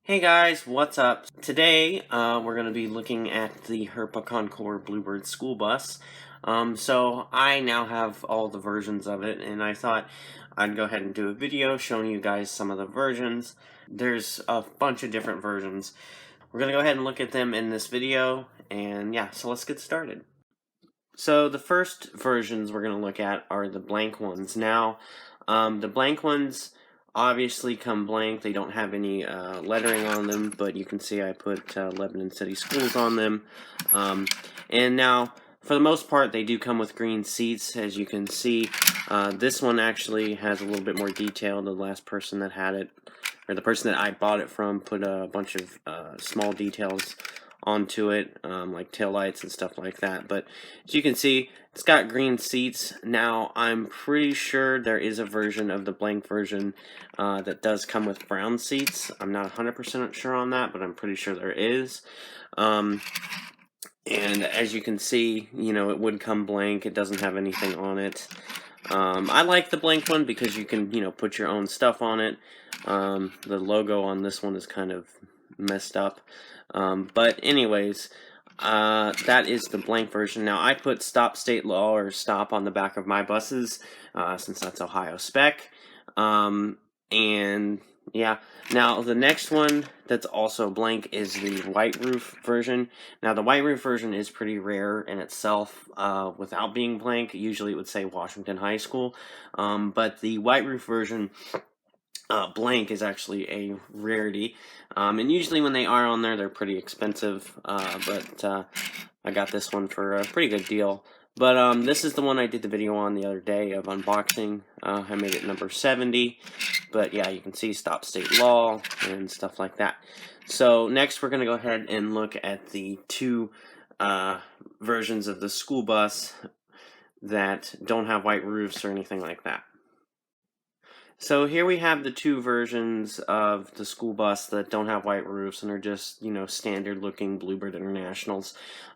Hey guys, what's up? Today, we're going to be looking at the Herpa Con-Cor Bluebird school bus. So I now have all the versions of it, and I thought I'd go ahead and do a video showing you guys some of the versions. There's a bunch of different versions. We're going to go ahead and look at them in this video, and yeah, so let's get started. So the first versions we're going to look at are the blank ones. Now, the blank ones obviously come blank. They don't have any lettering on them, but you can see I put Lebanon City Schools on them. And now, for the most part, they do come with green seats. As you can see, this one actually has a little bit more detail. The last person that had it, or the person that I bought it from, put a bunch of small details onto it, like taillights and stuff like that. But as you can see, it's got green seats. Now, I'm pretty sure there is a version of the blank version that does come with brown seats. I'm not 100% sure on that, but I'm pretty sure there is. And as you can see, you know, it would come blank. It doesn't have anything on it. I like the blank one because you can, you know, put your own stuff on it. The logo on this one is kind of messed up. But anyways, that is the blank version. Now, I put stop state law or stop on the back of my buses, since that's Ohio spec. And yeah, now the next one that's also blank is the white roof version. Now, the white roof version is pretty rare in itself, without being blank. Usually it would say Washington High School, but the white roof version blank is actually a rarity, and usually when they are on there, they're pretty expensive, but I got this one for a pretty good deal. But this is the one I did the video on the other day of unboxing. I made it number 70, but yeah, you can see stop state law and stuff like that. So next we're going to go ahead and look at the two versions of the school bus that don't have white roofs or anything like that. So here we have the two versions of the school bus that don't have white roofs and are just, you know, standard looking Bluebird Internationals.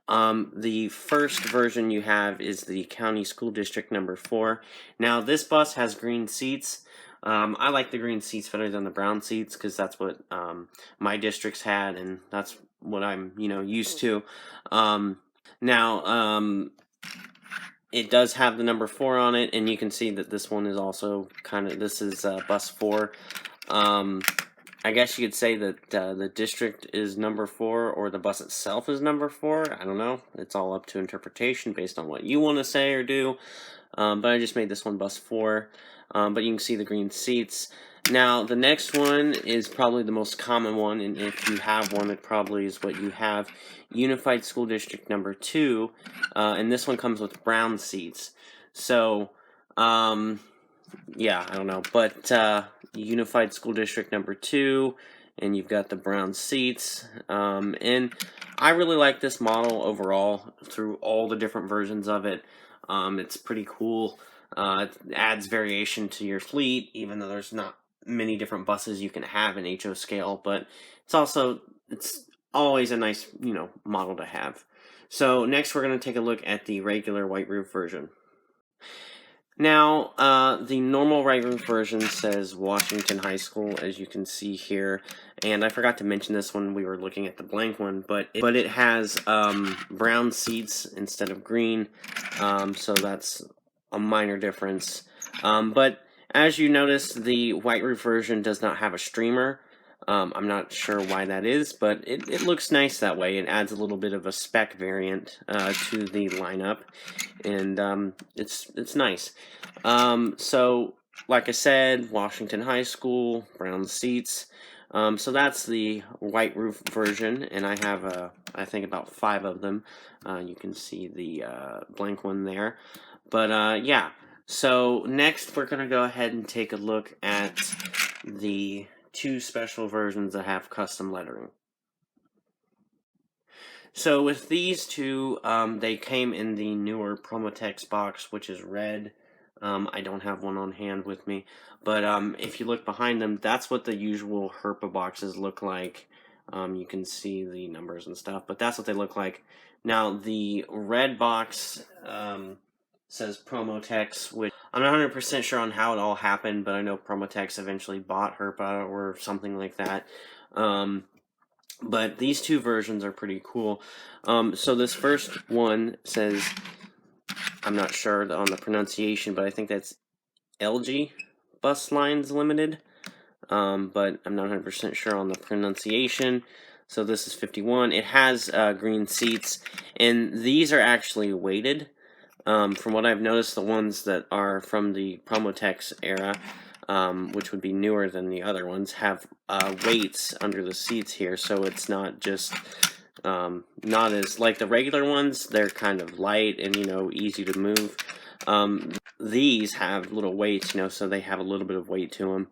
The first version you have is the County School District number 4. Now this bus has green seats. I like the green seats better than the brown seats because that's what my district's had, and that's what I'm, you know, used to. It does have the number 4 on it, and you can see that this one is also kind of, this is bus 4. I guess you could say that the district is number 4, or the bus itself is number 4. I don't know. It's all up to interpretation based on what you want to say or do. But I just made this one bus 4. But you can see the green seats. Now, the next one is probably the most common one, and if you have one, it probably is what you have. Unified School District number 2, and this one comes with brown seats. So, yeah, I don't know, but Unified School District number 2, and you've got the brown seats, and I really like this model overall through all the different versions of it. It's pretty cool. It adds variation to your fleet, even though there's not many different buses you can have in HO scale, but it's always a nice, you know, model to have. So next we're going to take a look at the regular white roof version. Now, the normal white roof version says Washington High School, as you can see here, and I forgot to mention this when we were looking at the blank one, but it has brown seats instead of green, so that's a minor difference. But as you notice, the white roof version does not have a streamer. I'm not sure why that is, but it looks nice that way. It adds a little bit of a spec variant to the lineup, and it's nice. So, like I said, Washington High School, brown seats. So that's the white roof version, and I have, I think, about 5 of them. You can see the blank one there. But, yeah. So next we're going to go ahead and take a look at the 2 special versions that have custom lettering. So with these 2, they came in the newer Promotex box, which is red. I don't have one on hand with me, but if you look behind them, that's what the usual Herpa boxes look like. You can see the numbers and stuff, but that's what they look like. Now the red box says Promotex, which I'm not 100% sure on how it all happened, but I know Promotex eventually bought Herpa or something like that. But these two versions are pretty cool. So this first one says, I'm not sure on the pronunciation, but I think that's LG Bus Lines Limited. But I'm not 100% sure on the pronunciation. So this is 51. It has green seats, and these are actually weighted. From what I've noticed, the ones that are from the Promotex era, which would be newer than the other ones, have weights under the seats here, so it's not just not as like the regular ones. They're kind of light and easy to move. These have little weights, so they have a little bit of weight to them.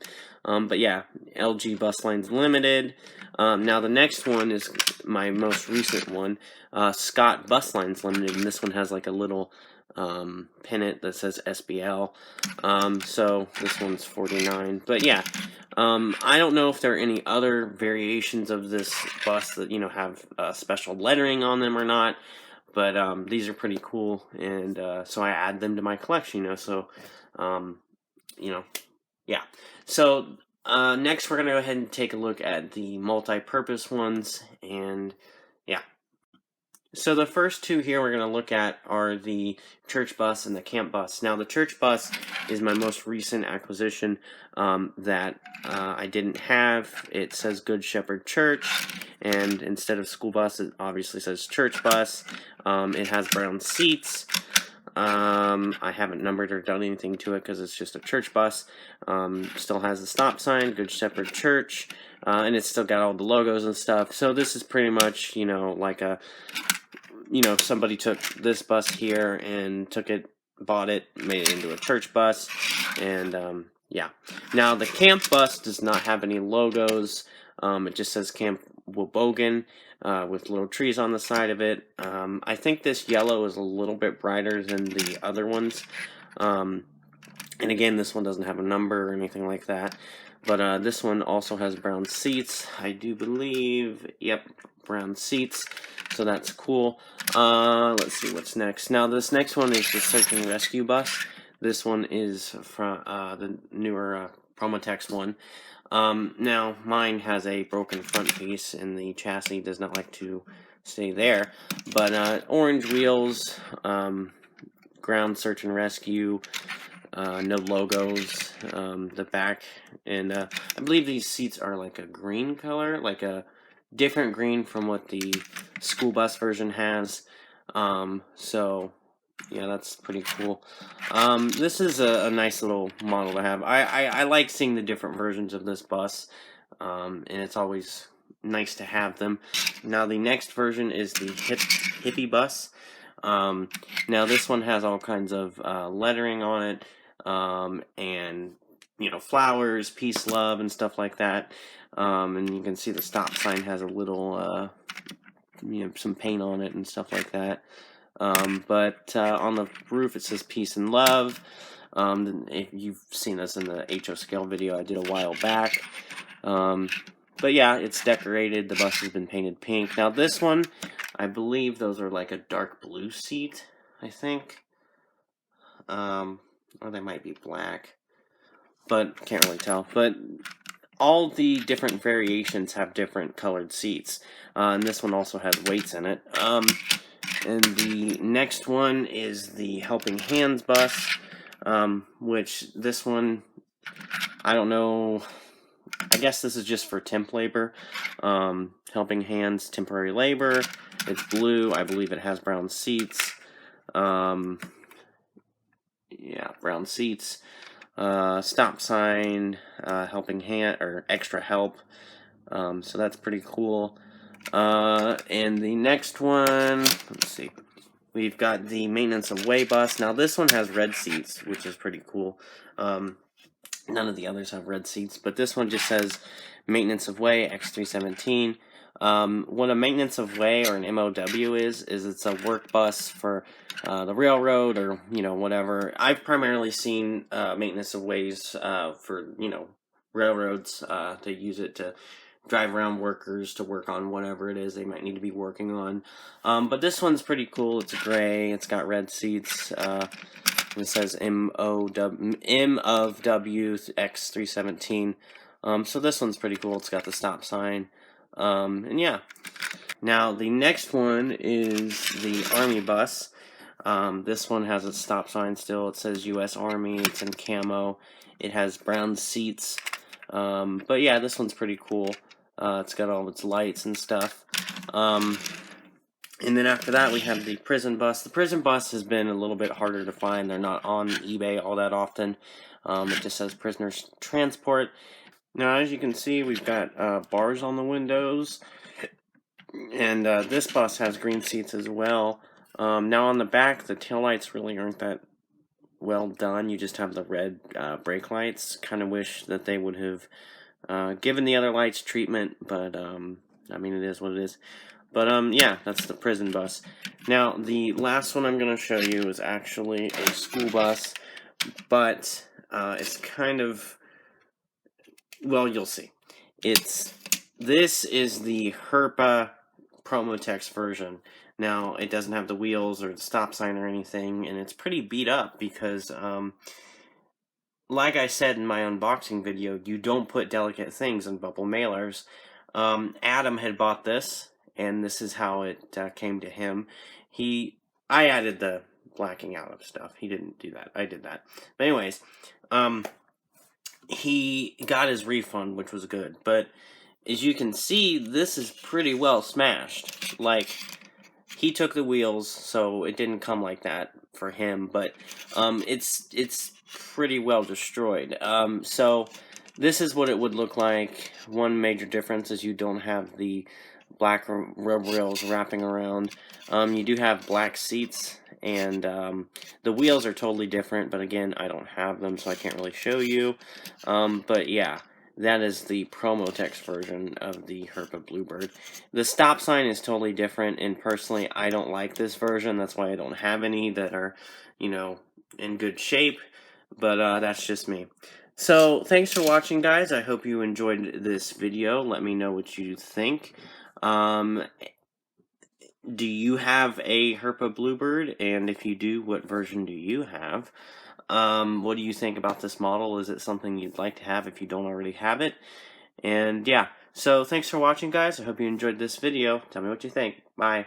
But yeah, LG Bus Lines Limited. Now the next one is my most recent one, Scott Bus Lines Limited, and this one has like a little pennant that says SBL. So this one's 49. But yeah, I don't know if there are any other variations of this bus that have special lettering on them or not. But these are pretty cool, and so I add them to my collection. So yeah. So next we're gonna go ahead and take a look at the multi-purpose ones, and yeah. So the first two here we're going to look at are the church bus and the camp bus. Now the church bus is my most recent acquisition that I didn't have. It says Good Shepherd Church, and instead of school bus it obviously says church bus. It has brown seats. I haven't numbered or done anything to it because it's just a church bus. Still has the stop sign, Good Shepherd Church, and it's still got all the logos and stuff. So this is pretty much, like a somebody took this bus here and bought it, made it into a church bus, and yeah. Now the camp bus does not have any logos. It just says Camp Wobogan with little trees on the side of it. I think this yellow is a little bit brighter than the other ones. And again, this one doesn't have a number or anything like that. But this one also has brown seats, I do believe. Yep, brown seats. So that's cool. Let's see what's next. Now this next one is the search and rescue bus. This one is from the newer Promotex one. Now mine has a broken front piece and the chassis does not like to stay there. But orange wheels, ground search and rescue, no logos, the back, and I believe these seats are like a green color, like a different green from what the school bus version has. So yeah, that's pretty cool. This is a nice little model to have. I like seeing the different versions of this bus, and it's always nice to have them. Now the next version is the hippie bus. Now this one has all kinds of lettering on it, and flowers, peace, love, and stuff like that. And you can see the stop sign has a little some paint on it and stuff like that. But on the roof it says peace and love. If you've seen this in the HO scale video I did a while back. But yeah, it's decorated. The bus has been painted pink. Now this one, I believe those are like a dark blue seat, I think. Or they might be black, but can't really tell. But all the different variations have different colored seats, and this one also has weights in it. And the next one is the Helping Hands bus, which this one, I don't know, I guess this is just for temp labor. Helping Hands temporary labor. It's blue. I believe it has brown seats. Yeah, brown seats. Stop sign, helping hand, or extra help. So that's pretty cool. And the next one, let's see. We've got the Maintenance of Way bus. Now this one has red seats, which is pretty cool. None of the others have red seats, but this one just says Maintenance of Way X317. What a Maintenance of Way or an MOW is it's a work bus for the railroad or whatever. I've primarily seen Maintenance of Ways for railroads. They use it to drive around workers to work on whatever it is they might need to be working on. But this one's pretty cool. It's gray. It's got red seats. It says M of W X317. So this one's pretty cool. It's got the stop sign. And yeah. Now the next one is the Army bus. This one has a stop sign still. It says U.S. Army. It's in camo. It has brown seats. But yeah, this one's pretty cool. It's got all its lights and stuff. And then after that, we have the prison bus. The prison bus has been a little bit harder to find. They're not on eBay all that often. It just says prisoners transport. Now, as you can see, we've got bars on the windows. And this bus has green seats as well. Now on the back, the taillights really aren't that well done. You just have the red brake lights. Kind of wish that they would have given the other lights treatment, but I mean, it is what it is. But yeah, that's the prison bus. Now, the last one I'm going to show you is actually a school bus, but it's kind of, well, you'll see. This is the Herpa Promotex version. Now, it doesn't have the wheels or the stop sign or anything, and it's pretty beat up because, like I said in my unboxing video, you don't put delicate things in bubble mailers. Adam had bought this, and this is how it came to him. I added the blacking out of stuff. He didn't do that. I did that. But anyways, he got his refund, which was good. But as you can see, this is pretty well smashed. Like, he took the wheels, so it didn't come like that for him. But it's pretty well destroyed. So this is what it would look like. One major difference is you don't have the black rubber rails wrapping around. You do have black seats, and the wheels are totally different, but again, I don't have them, so I can't really show you. But yeah, that is the Promotex version of the Herpa Bluebird. The stop sign is totally different, and personally, I don't like this version. That's why I don't have any that are, you know, in good shape, but that's just me. So, thanks for watching, guys. I hope you enjoyed this video. Let me know what you think. Do you have a Herpa Bluebird? And if you do, what version do you have? What do you think about this model? Is it something you'd like to have if you don't already have it? And yeah, so thanks for watching, guys. I hope you enjoyed this video. Tell me what you think. Bye.